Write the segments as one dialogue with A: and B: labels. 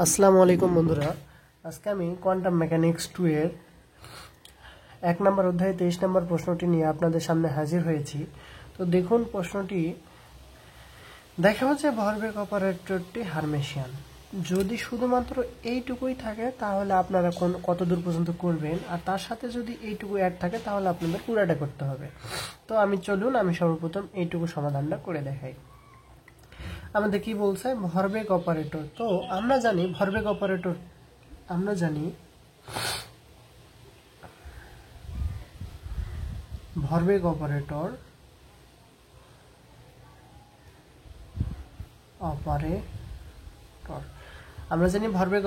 A: আসসালামু আলাইকুম বন্ধুরা, আজকে আমি কোয়ান্টাম মেকানিক্স 2 এর 1 নম্বর অধ্যায়ে 23 নম্বর প্রশ্নটি নিয়ে আপনাদের সামনে হাজির হয়েছি। তো দেখুন, প্রশ্নটি দেখা হচ্ছে ভরবেগ অপারেটরটি হারমেশিয়ান। যদি শুধুমাত্র এইটুকুই থাকে তাহলে আপনারা কত দূর পর্যন্ত করবেন, আর তার সাথে যদি এইটুকু অ্যাড থাকে তাহলে আপনাদের পুরাটা করতে হবে। তো আমি সর্বপ্রথম এইটুকু সমাধানটা করে দেখাই। আমাদের কি বলছে, ভরবেগ অপারেটর। তো আমরা জানি ভরবেগ অপারেটর আমরা জানি ভরবেগ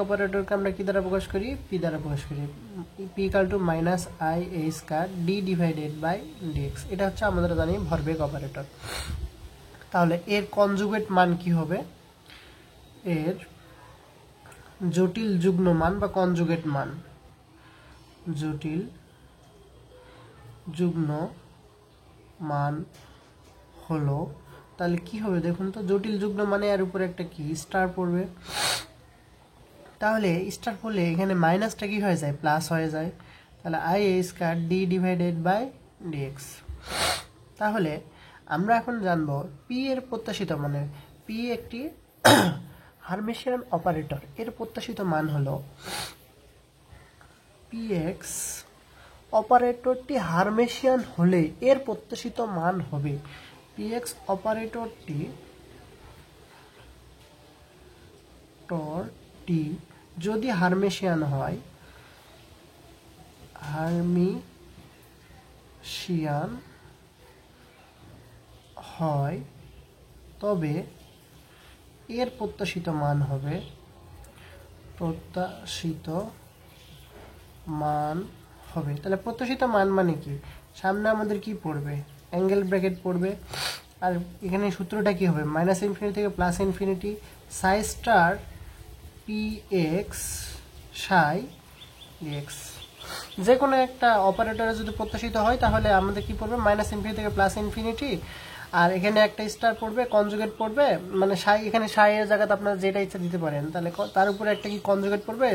A: অপারেটরকে আমরা কি দ্বারা প্রকাশ করি, পি দ্বারা প্রকাশ করি। P equal to minus I A square D divided by DX. এটা হচ্ছে আমাদের জানি ভরবেগ অপারেটর। তাহলে এর কনজুগেট মান কি হবে? এর জটিল যুগ্ম মান বা কনজুগেট মান, জটিল যুগ্ম মান হলো, তাহলে কি হবে দেখুন তো, জটিল যুগ্ম মানে এর উপরে একটা কি স্টার পড়বে। তাহলে স্টার পড়লে এখানে মাইনাসটা কি হয়ে যায়, প্লাস হয়ে যায়। তাহলে I A square D divided by DX. তাহলে আমরা এখন জানবো পি এর প্রত্যাশিত মানে, পি একটি হারমেশিয়ান অপারেটর, এর প্রত্যাশিত মান হলো px। অপারেটরটি হারমেশিয়ান হলে এর প্রত্যাশিত মান হবে px অপারেটরটি যদি হারমেশিয়ান হয় তবে এর প্রত্যাশিত মান হবে তাহলে প্রত্যাশিত মান মানে কি, সামনে আমাদের কি পড়বে, অ্যাঙ্গেল ব্র্যাকেট পড়বে, আর এখানে সূত্রটা কি হবে, মাইনাস ইনফিনিটি থেকে plus infinity psi star P x সাই এক্স। যে কোনো একটা অপারেটরে যদি প্রত্যাশিত হয় তাহলে আমাদের কি পড়বে, মাইনাস ইনফিনিটি থেকে প্লাস ইনফিনিটি, আর এখানে একটা স্টার পড়বে, কনজুগেট পড়বে, মানে সাই, এখানে সাই এর জায়গাতে আপনারা যেটা ইচ্ছা দিতে পারেন। তাহলে তার উপরে একটা কি কনজুগেট পড়বে,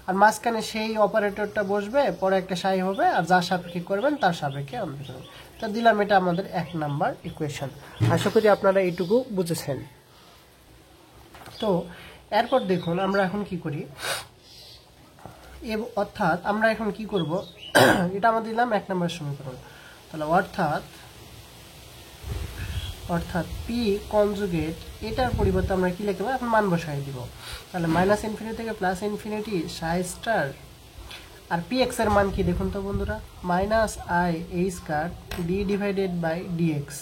A: আর মাঝখানে সেই অপারেটরটা বসবে, পরে একটা সাই হবে, আর যার সাপেক্ষে করবেন তার সাপেক্ষে আমাদের করবেন। তা দিলাম, এটা আমাদের 1 নাম্বার ইকুয়েশন। আশা করি আপনারা এইটুকু বুঝেছেন। তো এরপর দেখুন আমরা এখন কি করি, অর্থাৎ আমরা এখন কি করব, এটা আমরা দিলাম 1 নম্বর সমীকরণ। তাহলে অর্থাৎ পি কনজুগেট, এটার পরিবর্তে আমরা কি লিখব, এখন মান বসাই দিব। তাহলে মাইনাস ইনফিনিটি থেকে প্লাস ইনফিনিটি সাই স্টার, আর পি এক্স এর মান কি দেখুন তো বন্ধুরা, minus I A square D divided by DX.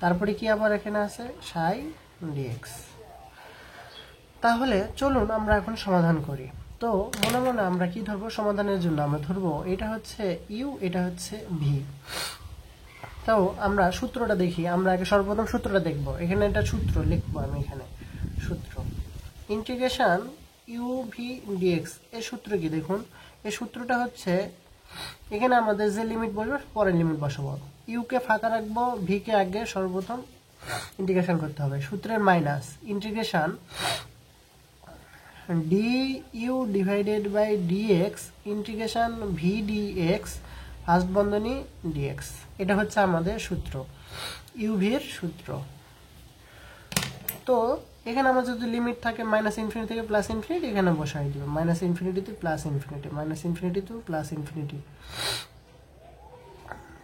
A: তারপরে কি আবার এখানে আছে সাই ডিএক্স। তাহলে চলুন আমরা এখন সমাধান করি। তো মনে মনে আমরা কি ধরবো সমাধানের জন্য, আমরা ধরবো এটা হচ্ছে ইউ, এটা হচ্ছে ভি। তো আমরা সূত্রটা দেখি, আমরা আগে সর্বপ্রথম সূত্রটা দেখব। এখানে একটা সূত্র লিখবো আমি, এখানে সূত্র ইন্টিগ্রেশন ইউ ভি ডিএক্স। এই সূত্র কি দেখুন, এই সূত্রটা হচ্ছে, এখানে আমাদের যে লিমিট বসবে পরের লিমিট বসাবো, ইউ কে ফাঁকা রাখবো, ভি কে আগে সর্বপ্রথম ইন্টিগ্রেশন করতে হবে। সূত্রের minus integration D U divided by DX integration V DX first বন্ধনী ডিএক্স। এটা হচ্ছে আমাদের সূত্র, ইউভির সূত্র। তো এখানে আমার যদি লিমিট থাকে মাইনাস ইনফিনিটি থেকে প্লাস ইনফিনিটি, এখানে বসাই দিব minus infinity two plus infinity, minus infinity two plus infinity,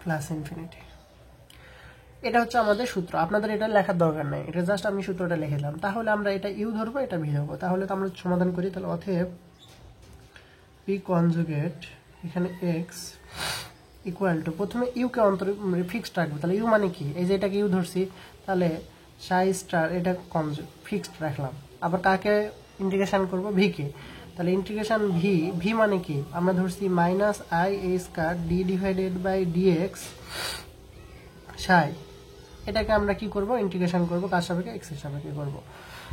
A: plus infinity. এটা হচ্ছে আমাদের সূত্র। আপনাদের এটা লেখার দরকার নাই, এটা জাস্ট আমি সূত্রটা লিখে দিলাম। তাহলে আমরা এটা ইউ ধরবো, এটা ভি ধরবো। তাহলে তো আমরা সমাধান করি। তাহলে অতএব পি কনজুগেট এখানে এক্স ইকুয়াল টু, প্রথমে ইউ কে অন্তরে ফিক্সড রাখবো। তাহলে ইউ মানে কি, এই যে এটাকে ইউ ধরছি, তাহলে সাই স্টার এটা ফিক্সড রাখলাম। আবার কাকে ইন্টিগ্রেশন করব, ভি কে। তাহলে ইন্টিগ্রেশন ভি মানে কি, আমরা ধরছি minus I A square D divided by DX psi. এটাকে আমরা কি করব, ইন্টিগ্রেশন করব, কার সাপেক্ষে, এক্স এর সাপেক্ষে করব।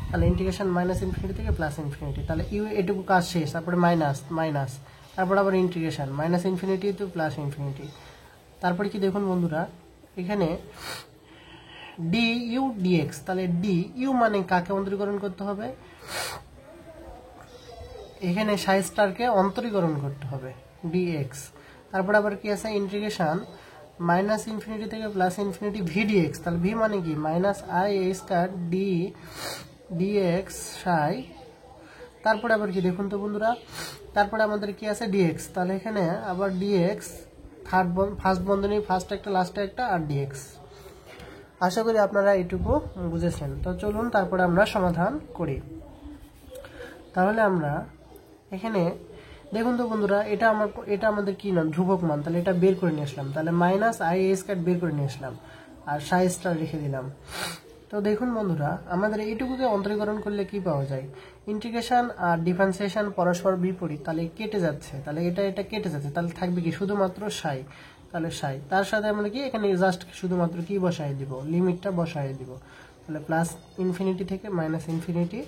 A: তাহলে ইন্টিগ্রেশন মাইনাস ইনফিনিটি থেকে প্লাস ইনফিনিটি, তাহলে ইউ এটুকু কাজ শেষ, তারপরে মাইনাস, তারপর আবার integration minus infinity two plus infinity. তারপরে কি দেখুন বন্ধুরা, এখানে ডি ইউ ডিএক্স। তাহলে ডি ইউ মানে কাকে অন্তরীকরণ করতে হবে, এখানে সাই স্টারকে অন্তরীকরণ করতে হবে ডিএক্স। তারপর আবার কি আছে ইন্টিগ্রেশন মাইনাস ইনফিনিটি থেকে প্লাস ইনফিনিটি ভি ডিএক্স, তাহলে ভি মানে কি minus I A square D DX psi. তারপরে আবার কি দেখুন তো বন্ধুরা, তারপরে আমাদের কি আছে ডিএক্স, তাহলে এখানে আবার ডিএক্স ফার্স্ট বন্ধনী ফার্স্ট একটা লাস্টে একটা আর ডিএক্স। আশা করি আপনারা এইটুকু বুঝেছেন। তো চলুন তারপরে আমরা সমাধান করি। তাহলে আমরা এখানে দেখুন তো বন্ধুরা, এটা আমাদের কি না ধ্রুবক মান, তাহলে এটা বের করে নিয়ে আসলাম, তাহলে মাইনাস আই এ স্কয়ার বের করে নিয়ে আসলাম আর সাই স্টার রেখে দিলাম। তো দেখুন বন্ধুরা, আমাদের এইটুকুকে অন্তরীকরণ করলে কি পাওয়া যায়, ইন্টিগ্রেশন আর ডিফারেন্সিয়েশন পরস্পর বিপরীত, তাহলে কেটে যাচ্ছে, তাহলে এটা কেটে যাচ্ছে, তাহলে থাকবে কি শুধুমাত্র সাই, তাহলে সাই। তার সাথে আমরা কি এখানে জাস্ট শুধুমাত্র কি বসাই দিব, লিমিটটা বসাই দিব, তাহলে প্লাস ইনফিনিটি থেকে মাইনাস ইনফিনিটি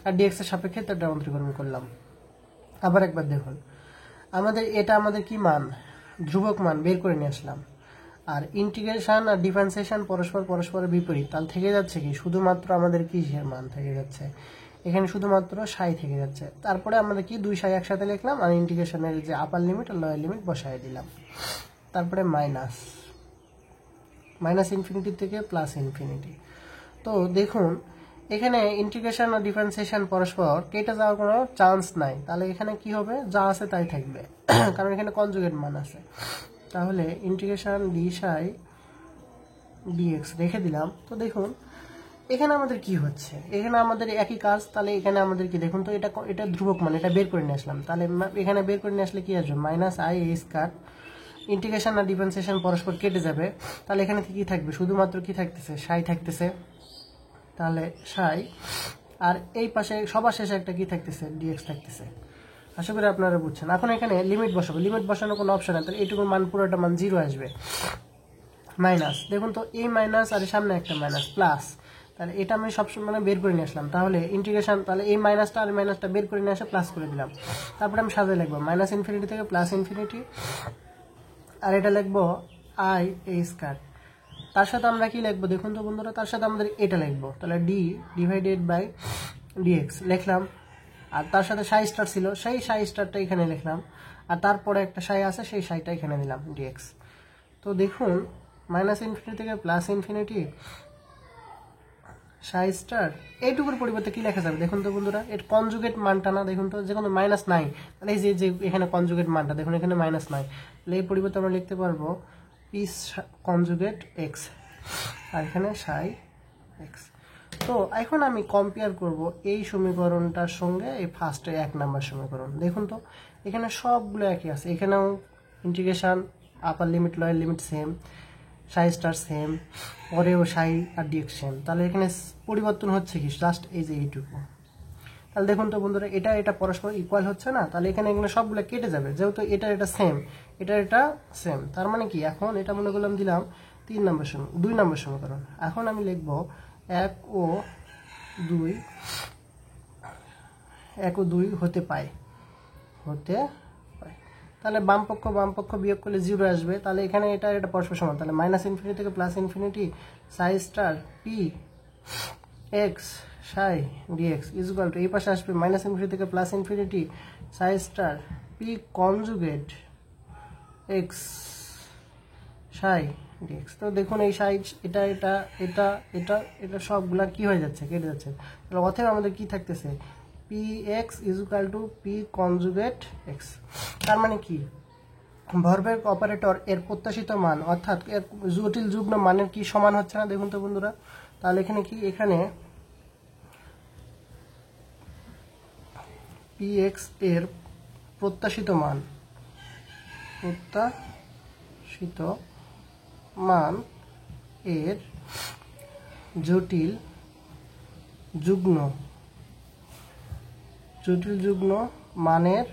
A: আর ডিএক্স এর সাপেক্ষে এটা অন্তরীকরণ করলাম। আবার একবার দেখুন, আমাদের কি মান, ধ্রুবক মান বের করে নিয়ে আসলাম, আর ইন্টিগ্রেশন আর ডিফারেন্সিয়েশন পরস্পরের বিপরীত, তাহলে থেকে যাচ্ছে কি শুধুমাত্র আমাদের কিসের মান থেকে যাচ্ছে, এখানে শুধুমাত্র সাই থেকে যাচ্ছে। তারপরে আমরা কি দুই সাই একসাথে লিখলাম আর ইন্টিগ্রেশনের যে আপার লিমিট আর লোয়ার লিমিট বসাই দিলাম। তারপরে মাইনাস ইনফিনিটি থেকে প্লাস ইনফিনিটি। তো দেখুন এখানে ইন্টিগ্রেশন আর ডিফারেন্সিয়েশন পরস্পর কেটে যাওয়ার কোনো চান্স নাই, তাহলে এখানে কি হবে, যা আছে তাই থাকবে কারণ এখানে কনজুগেট মান আছে। তাহলে ইন্টিগ্রেশন ডি সাই ডিএক্স রেখে দিলাম। তো দেখুন এখানে আমাদের কি হচ্ছে, এখানে আমাদের একই কাজ, তাহলে এখানে আমাদের কি দেখুন তো এটা ধ্রুবক মান, এটা বের করে নিয়ে আসলাম, তাহলে এখানে বের করে নিয়ে আসলে কি আসবে minus I A square, integration আর ডিফারেন্সিয়েশন পরস্পর কেটে যাবে, তাহলে এখানে কি থাকবে শুধুমাত্র কি থাকতেছে সাই থাকতেছে, তাহলে সাই, আর এই পাশে সবার শেষে একটা কি থাকতেছে ডিএক্স থাকতেছে। আশা করি আপনারা বুঝছেন। এখন এখানে লিমিট বসাবো, লিমিট বসানোর কোনো অপশন নেই, তাহলে এইটুকুর মান পুরোটা মান 0 আসবে। মাইনাস দেখুন তো এই মাইনাস আর সামনে একটা মাইনাস প্লাস, তাহলে এটা আমি সবসময় মানে বের করে নিয়ে আসলাম, তাহলে ইন্টিগ্রেশন তাহলে এই মাইনাসটা আর মাইনাসটা বের করে নিয়ে আসে প্লাস করে দিলাম। তারপরে আমি সাজিয়ে লিখবো মাইনাস ইনফিনিটি থেকে প্লাস ইনফিনিটি, আর এটা লিখবো আই এ স্কয়ার। তার সাথে আমরা কি লিখবো দেখুন তো বন্ধুরা, তার সাথে আমাদের এটা লিখবো, তাহলে ডি ডিভাইডেড বাই ডিএক্স লিখলাম, আর তার সাথে সাই স্টার ছিল, সেই সাই স্টারটা এখানে লিখলাম, আর তারপরে একটা সাই আছে সেই সাইটা এখানে দিলাম ডিএক্স। তো দেখুন মাইনাস ইনফিনিটি থেকে প্লাস ইনফিনিটি সাই স্টার, এইটুকুর পরিবর্তে কি লেখা যাবে দেখুন তো বন্ধুরা, এর কনজুগেট মানটা না দেখুন তো, যে কোনো মাইনাস নাই, তাহলে এই যে এখানে কনজুগেট মানটা দেখুন এখানে মাইনাস নাই, তাহলে এই পরিবর্তে আমরা লিখতে পারবো পি কনজুগেট এক্স, আর এখানে সাই এক্স। তো এখন আমি কম্পেয়ার করব এই সমীকরণটার সঙ্গে এই ফার্স্টে 1 নাম্বার সমীকরণ। দেখুন তো এখানে সবগুলো একই আছে, এখানেও ইন্টিগ্রেশন আপার লিমিট লোয়ার লিমিট সেম, সাই স্টার সেম, পরেও সাই আর ডিএক্স সেম, তাহলে এখানে পরিবর্তন হচ্ছে কি জাস্ট এই যে এইটুকু। তাহলে দেখুন তো বন্ধুরা এটা পরস্পর ইকুয়াল হচ্ছে না, তাহলে এখানে এগুলো সবগুলো কেটে যাবে, যেহেতু এটা সেম এটা সেম, তার মানে কি এখন এটা মনে করলাম দিলাম 2 নম্বর সমীকরণ। এখন আমি লিখবো 1 ও 2 হতে পায়, তাহলে বাম পক্ষ বিয়োগ করলে 0 আসবে, তাহলে এখানে এটা পরস্পর সমান, তাহলে মাইনাস ইনফিনিটি থেকে plus infinity psi star P x Sai dx equal to এই পাশে আসবে মাইনাস ইনফিনিটি থেকে plus infinity psi star P conjugate x সাই ডিএক্স। তো দেখুন এই সাই এটা সবগুলা কি হয়ে যাচ্ছে, কেটে যাচ্ছে, তাহলে অতএব আমাদের কি থাকতেছে P x equal to P conjugate x. তার মানে কি ভরবেগ অপারেটর এর প্রত্যাশিত মান অর্থাৎ এর জটিল যুগ্ম মানের কি সমান হচ্ছে না দেখুন তো বন্ধুরা, তাহলে এখানে কি এখানে পি এক্স এর প্রত্যাশিত মান এর জটিল যুগ্ম মানের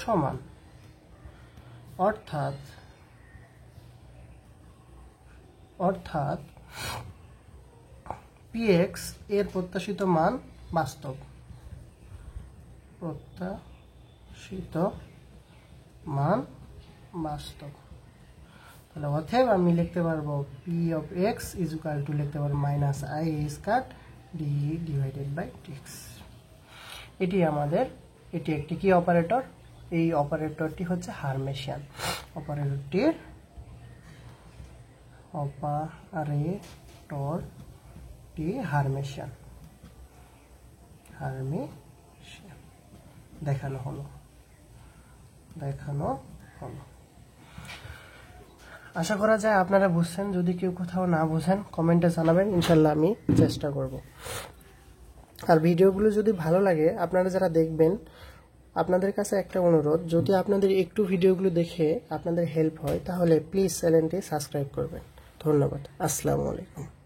A: সমান, অর্থাৎ px এর প্রত্যাশিত মান বাস্তব, তাহলে অতএব আমি লিখতে পারবো p of x is equal to লিখতে পারবো minus I square D divided by dx। এটি আমাদের এটি একটি কি অপারেটর? এই অপারেটরটি হচ্ছে হারমেশিয়ান। অপারেটরটি হারমেশিয়ান দেখানো হলো। আশা করা যায় আপনারা বুঝছেন। যদি কেউ কোথাও না বুঝেন কমেন্টে জানাবেন, ইনশাল্লাহ আমি চেষ্টা করব। আর ভিডিওগুলো যদি ভালো লাগে, আপনারা যারা দেখবেন, আপনাদের কাছে একটা অনুরোধ, যদি আপনাদের একটু ভিডিওগুলো দেখে আপনাদের হেল্প হয় তাহলে প্লিজ চ্যানেলটি সাবস্ক্রাইব করবেন। ধন্যবাদ। আসসালামু আলাইকুম।